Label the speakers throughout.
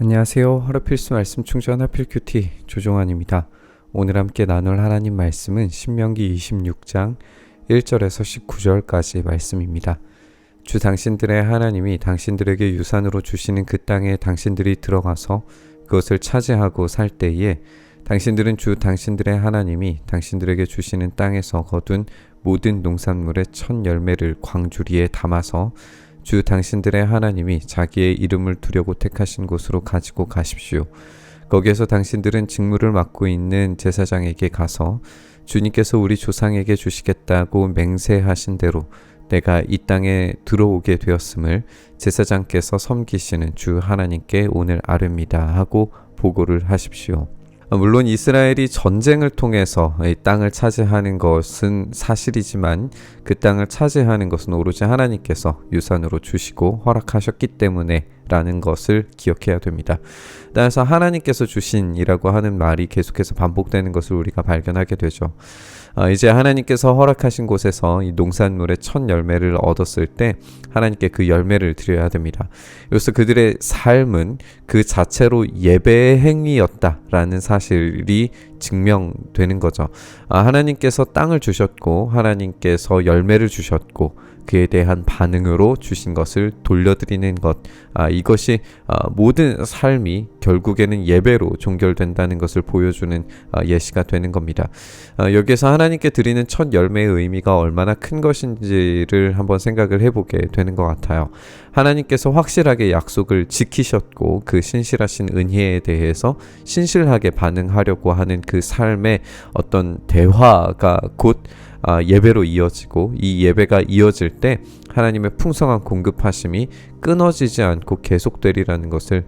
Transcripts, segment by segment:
Speaker 1: 안녕하세요. 하루 필수 말씀 충전 하필 큐티 조종환입니다. 오늘 함께 나눌 하나님 말씀은 신명기 26장 1절에서 19절까지 말씀입니다. 주 당신들의 하나님이 당신들에게 유산으로 주시는 그 땅에 당신들이 들어가서 그것을 차지하고 살 때에 당신들은 주 당신들의 하나님이 당신들에게 주시는 땅에서 거둔 모든 농산물의 첫 열매를 광주리에 담아서 주 당신들의 하나님이 자기의 이름을 두려고 택하신 곳으로 가지고 가십시오. 거기에서 당신들은 직무를 맡고 있는 제사장에게 가서 주님께서 우리 조상에게 주시겠다고 맹세하신 대로 내가 이 땅에 들어오게 되었음을 제사장께서 섬기시는 주 하나님께 오늘 아뢰옵니다 하고 보고를 하십시오. 물론 이스라엘이 전쟁을 통해서 이 땅을 차지하는 것은 사실이지만 그 땅을 차지하는 것은 오로지 하나님께서 유산으로 주시고 허락하셨기 때문에 라는 것을 기억해야 됩니다. 따라서 하나님께서 주신이라고 하는 말이 계속해서 반복되는 것을 우리가 발견하게 되죠. 이제 하나님께서 허락하신 곳에서 이 농산물의 첫 열매를 얻었을 때 하나님께 그 열매를 드려야 됩니다. 여기서 그들의 삶은 그 자체로 예배의 행위였다라는 사실이 증명되는 거죠. 하나님께서 땅을 주셨고 하나님께서 열매를 주셨고 그에 대한 반응으로 주신 것을 돌려드리는 것, 이것이 모든 삶이 결국에는 예배로 종결된다는 것을 보여주는 예시가 되는 겁니다. 여기에서 하나님께 드리는 첫 열매의 의미가 얼마나 큰 것인지를 한번 생각을 해보게 되는 것 같아요. 하나님께서 확실하게 약속을 지키셨고 그 신실하신 은혜에 대해서 신실하게 반응하려고 하는 그 삶의 어떤 대화가 곧 예배로 이어지고 이 예배가 이어질 때 하나님의 풍성한 공급하심이 끊어지지 않고 계속되리라는 것을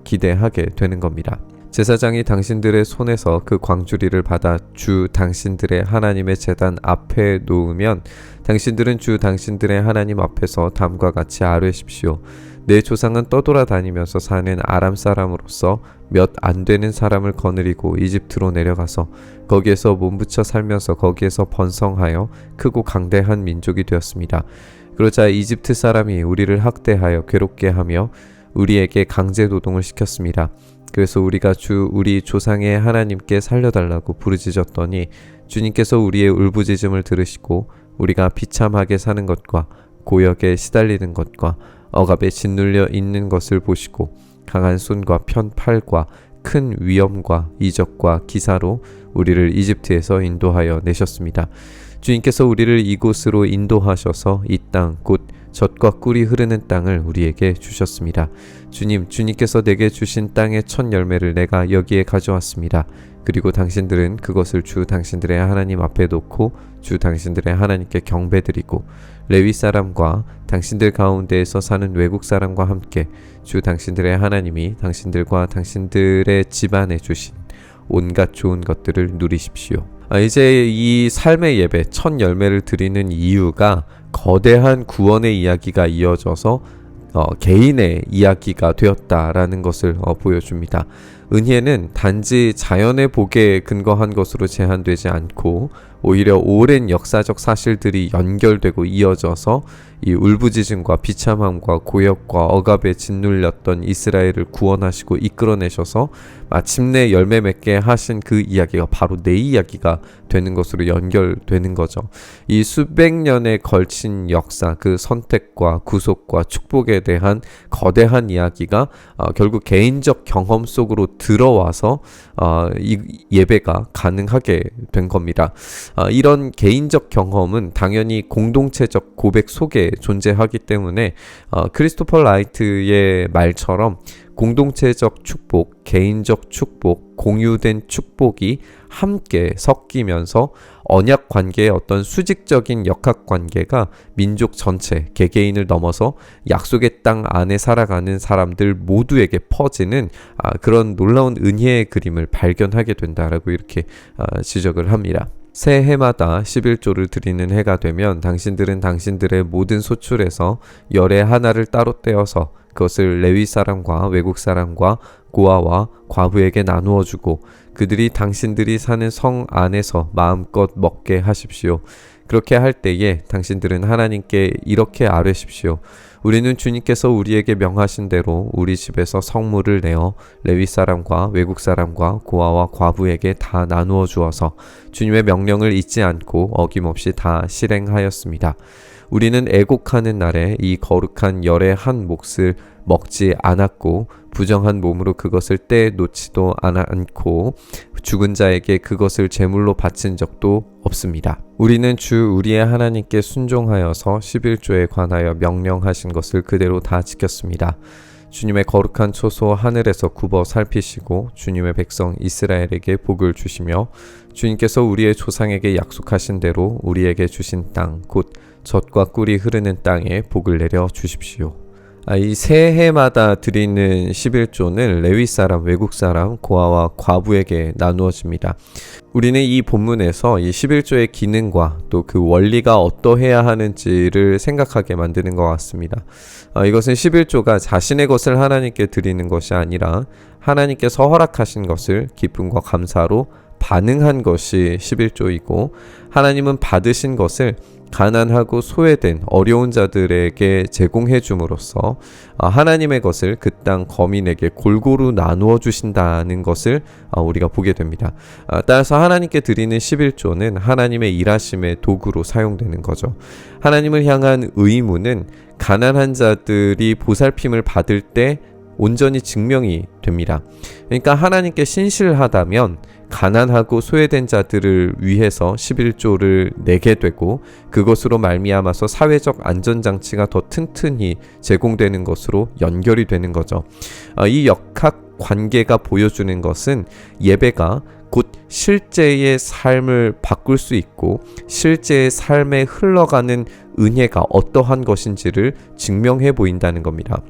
Speaker 1: 기대하게 되는 겁니다. 제사장이 당신들의 손에서 그 광주리를 받아 주 당신들의 하나님의 제단 앞에 놓으면 당신들은 주 당신들의 하나님 앞에서 다음과 같이 아뢰십시오. 내 조상은 떠돌아다니면서 사는 아람 사람으로서 몇 안 되는 사람을 거느리고 이집트로 내려가서 거기에서 몸부쳐 살면서 거기에서 번성하여 크고 강대한 민족이 되었습니다. 그러자 이집트 사람이 우리를 학대하여 괴롭게 하며 우리에게 강제 노동을 시켰습니다. 그래서 우리가 우리 조상의 하나님께 살려달라고 부르짖었더니 주님께서 우리의 울부짖음을 들으시고 우리가 비참하게 사는 것과 고역에 시달리는 것과 억압에 짓눌려 있는 것을 보시고 강한 손과 편 팔과 큰 위엄과 이적과 기사로 우리를 이집트에서 인도하여 내셨습니다. 주님께서 우리를 이곳으로 인도하셔서 이 땅 곧 젖과 꿀이 흐르는 땅을 우리에게 주셨습니다. 주님께서 내게 주신 땅의 첫 열매를 내가 여기에 가져왔습니다. 그리고 당신들은 그것을 주 당신들의 하나님 앞에 놓고 주 당신들의 하나님께 경배드리고 레위 사람과 당신들 가운데에서 사는 외국 사람과 함께 주 당신들의 하나님이 당신들과 당신들의 집안에 주신 온갖 좋은 것들을 누리십시오. 이제 이 삶의 예배 첫 열매를 드리는 이유가 거대한 구원의 이야기가 이어져서 개인의 이야기가 되었다라는 것을 보여줍니다. 은혜는 단지 자연의 복에 근거한 것으로 제한되지 않고 오히려 오랜 역사적 사실들이 연결되고 이어져서 이 울부짖음과 비참함과 고역과 억압에 짓눌렸던 이스라엘을 구원하시고 이끌어내셔서 마침내 열매 맺게 하신 그 이야기가 바로 내 이야기가 되는 것으로 연결되는 거죠. 이 수백 년에 걸친 역사, 그 선택과 구속과 축복에 대한 거대한 이야기가 결국 개인적 경험 속으로 들어와서 이 예배가 가능하게 된 겁니다. 이런 개인적 경험은 당연히 공동체적 고백 속에 존재하기 때문에 크리스토퍼 라이트의 말처럼 공동체적 축복, 개인적 축복, 공유된 축복이 함께 섞이면서 언약 관계의 어떤 수직적인 역학 관계가 민족 전체, 개개인을 넘어서 약속의 땅 안에 살아가는 사람들 모두에게 퍼지는 그런 놀라운 은혜의 그림을 발견하게 된다라고 이렇게 지적을 합니다. 새해마다 11조를 드리는 해가 되면 당신들은 당신들의 모든 소출에서 열의 하나를 따로 떼어서 그것을 레위 사람과 외국 사람과 고아와 과부에게 나누어 주고 그들이 당신들이 사는 성 안에서 마음껏 먹게 하십시오. 그렇게 할 때에 당신들은 하나님께 이렇게 아뢰십시오. 우리는 주님께서 우리에게 명하신 대로 우리 집에서 성물을 내어 레위 사람과 외국 사람과 고아와 과부에게 다 나누어 주어서 주님의 명령을 잊지 않고 어김없이 다 실행하였습니다. 우리는 애곡하는 날에 이 거룩한 열의 한 몫을 먹지 않았고 부정한 몸으로 그것을 떼놓지도 않고 죽은 자에게 그것을 제물로 바친 적도 없습니다. 우리는 주 우리의 하나님께 순종하여서 11조에 관하여 명령하신 것을 그대로 다 지켰습니다. 주님의 거룩한 초소 하늘에서 굽어 살피시고 주님의 백성 이스라엘에게 복을 주시며 주님께서 우리의 조상에게 약속하신 대로 우리에게 주신 땅 곧 젖과 꿀이 흐르는 땅에 복을 내려 주십시오. 이 새해마다 드리는 11조는 레위 사람, 외국 사람, 고아와 과부에게 나누어집니다. 우리는 이 본문에서 이 11조의 기능과 또 그 원리가 어떠해야 하는지를 생각하게 만드는 것 같습니다. 이것은 11조가 자신의 것을 하나님께 드리는 것이 아니라 하나님께서 허락하신 것을 기쁨과 감사로 반응한 것이 11조이고 하나님은 받으신 것을 가난하고 소외된 어려운 자들에게 제공해 줌으로써 하나님의 것을 그 땅 거민에게 골고루 나누어 주신다는 것을 우리가 보게 됩니다. 따라서 하나님께 드리는 11조는 하나님의 일하심의 도구로 사용되는 거죠. 하나님을 향한 의무는 가난한 자들이 보살핌을 받을 때 온전히 증명이 됩니다. 그러니까 하나님께 신실하다면 가난하고 소외된 자들을 위해서 11조를 내게 되고 그것으로 말미암아서 사회적 안전장치가 더 튼튼히 제공되는 것으로 연결이 되는 거죠. 이 역학 관계가 보여주는 것은 예배가 곧 실제의 삶을 바꿀 수 있고 실제의 삶에 흘러가는 은혜가 어떠한 것인지를 증명해 보인다는 겁니다.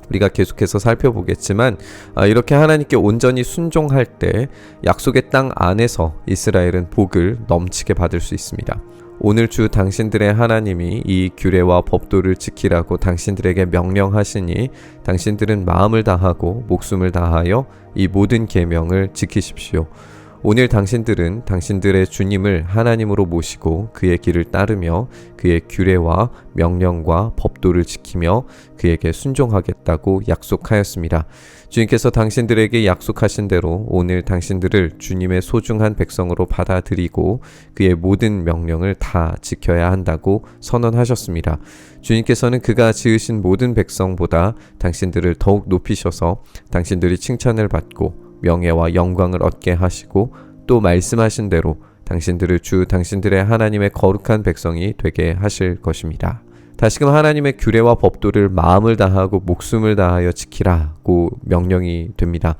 Speaker 1: 우리가 계속해서 살펴보겠지만 이렇게 하나님께 온전히 순종할 때 약속의 땅 안에서 이스라엘은 복을 넘치게 받을 수 있습니다. 오늘 주 당신들의 하나님이 이 규례와 법도를 지키라고 당신들에게 명령하시니 당신들은 마음을 다하고 목숨을 다하여 이 모든 계명을 지키십시오. 오늘 당신들은 당신들의 주님을 하나님으로 모시고 그의 길을 따르며 그의 규례와 명령과 법도를 지키며 그에게 순종하겠다고 약속하였습니다. 주님께서 당신들에게 약속하신 대로 오늘 당신들을 주님의 소중한 백성으로 받아들이고 그의 모든 명령을 다 지켜야 한다고 선언하셨습니다. 주님께서는 그가 지으신 모든 백성보다 당신들을 더욱 높이셔서 당신들이 칭찬을 받고 명예와 영광을 얻게 하시고 또 말씀하신 대로 당신들을 주 당신들의 하나님의 거룩한 백성이 되게 하실 것입니다. 다시금 하나님의 규례와 법도를 마음을 다하고 목숨을 다하여 지키라고 명령이 됩니다.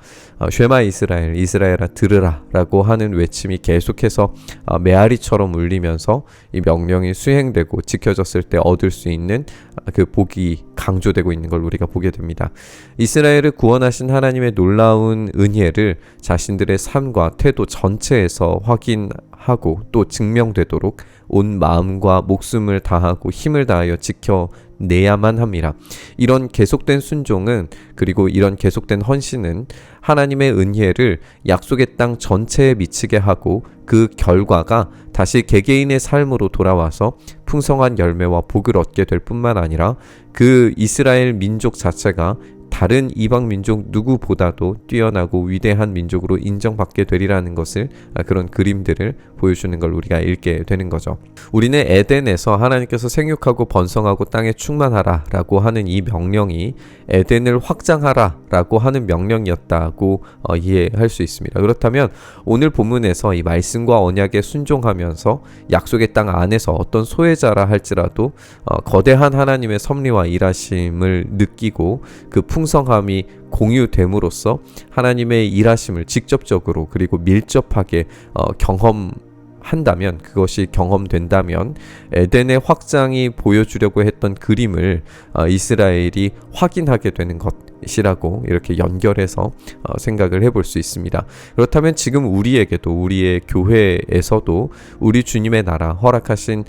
Speaker 1: 쉐마 이스라엘, 이스라엘아 들으라 라고 하는 외침이 계속해서 메아리처럼 울리면서 이 명령이 수행되고 지켜졌을 때 얻을 수 있는 그 복이 강조되고 있는 걸 우리가 보게 됩니다. 이스라엘을 구원하신 하나님의 놀라운 은혜를 자신들의 삶과 태도 전체에서 확인하고 또 증명되도록 온 마음과 목숨을 다하고 힘을 다하여 지켜내야만 합니다. 이런 계속된 순종은 그리고 이런 계속된 헌신은 하나님의 은혜를 약속의 땅 전체에 미치게 하고 그 결과가 다시 개개인의 삶으로 돌아와서 풍성한 열매와 복을 얻게 될 뿐만 아니라 그 이스라엘 민족 자체가 다른 이방 민족 누구보다도 뛰어나고 위대한 민족으로 인정받게 되리라는 것을 그런 그림들을 보여주는 걸 우리가 읽게 되는 거죠. 우리는 에덴에서 하나님께서 생육하고 번성하고 땅에 충만하라 라고 하는 이 명령이 에덴을 확장하라 라고 하는 명령이었다고 이해할 수 있습니다. 그렇다면 오늘 본문에서 이 말씀과 언약에 순종하면서 약속의 땅 안에서 어떤 소외자라 할지라도 거대한 하나님의 섭리와 일하심을 느끼고 그 풍성함이 공유됨으로써 하나님의 일하심을 직접적으로 그리고 밀접하게 경험한다면 그것이 경험된다면 에덴의 확장이 보여주려고 했던 그림을 이스라엘이 확인하게 되는 것 시라고 이렇게 연결해서 생각을 해볼 수 있습니다. 그렇다면 지금 우리에게도, 우리의 교회에서도 우리 주님의 나라, 허락하신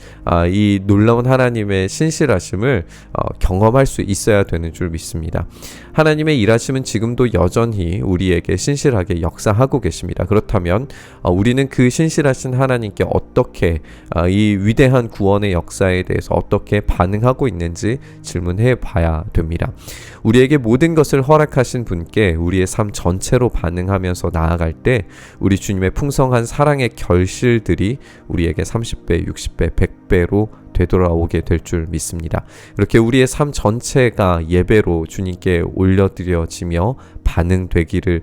Speaker 1: 이 놀라운 하나님의 신실하심을 경험할 수 있어야 되는 줄 믿습니다. 하나님의 일하심은 지금도 여전히 우리에게 신실하게 역사하고 계십니다. 그렇다면 우리는 그 신실하신 하나님께 어떻게 이 위대한 구원의 역사에 대해서 어떻게 반응하고 있는지 질문해 봐야 됩니다. 우리에게 모든 것을 허락하신 분께 우리의 삶 전체로 반응하면서 나아갈 때 우리 주님의 풍성한 사랑의 결실들이 우리에게 30배, 60배, 100배로 되돌아오게 될 줄 믿습니다. 이렇게 우리의 삶 전체가 예배로 주님께 올려드려지며 반응되기를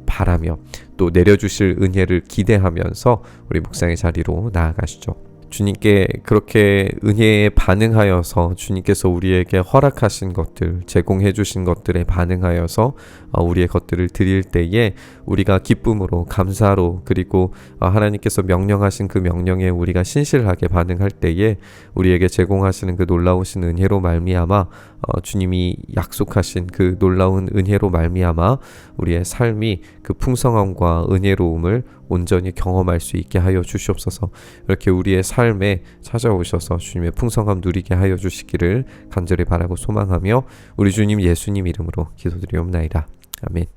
Speaker 1: 바라며 또 내려주실 은혜를 기대하면서 우리 묵상의 자리로 나아가시죠. 주님께 그렇게 은혜에 반응하여서 주님께서 우리에게 허락하신 것들, 제공해 주신 것들에 반응하여서 우리의 것들을 드릴 때에 우리가 기쁨으로, 감사로, 그리고 하나님께서 명령하신 그 명령에 우리가 신실하게 반응할 때에 우리에게 제공하시는 그 놀라우신 은혜로 말미암아 주님이 약속하신 그 놀라운 은혜로 말미암아 우리의 삶이 그 풍성함과 은혜로움을 온전히 경험할 수 있게 하여 주시옵소서. 이렇게 우리의 삶에 찾아오셔서 주님의 풍성함 누리게 하여 주시기를 간절히 바라고 소망하며 우리 주님 예수님 이름으로 기도드리옵나이다. 아멘.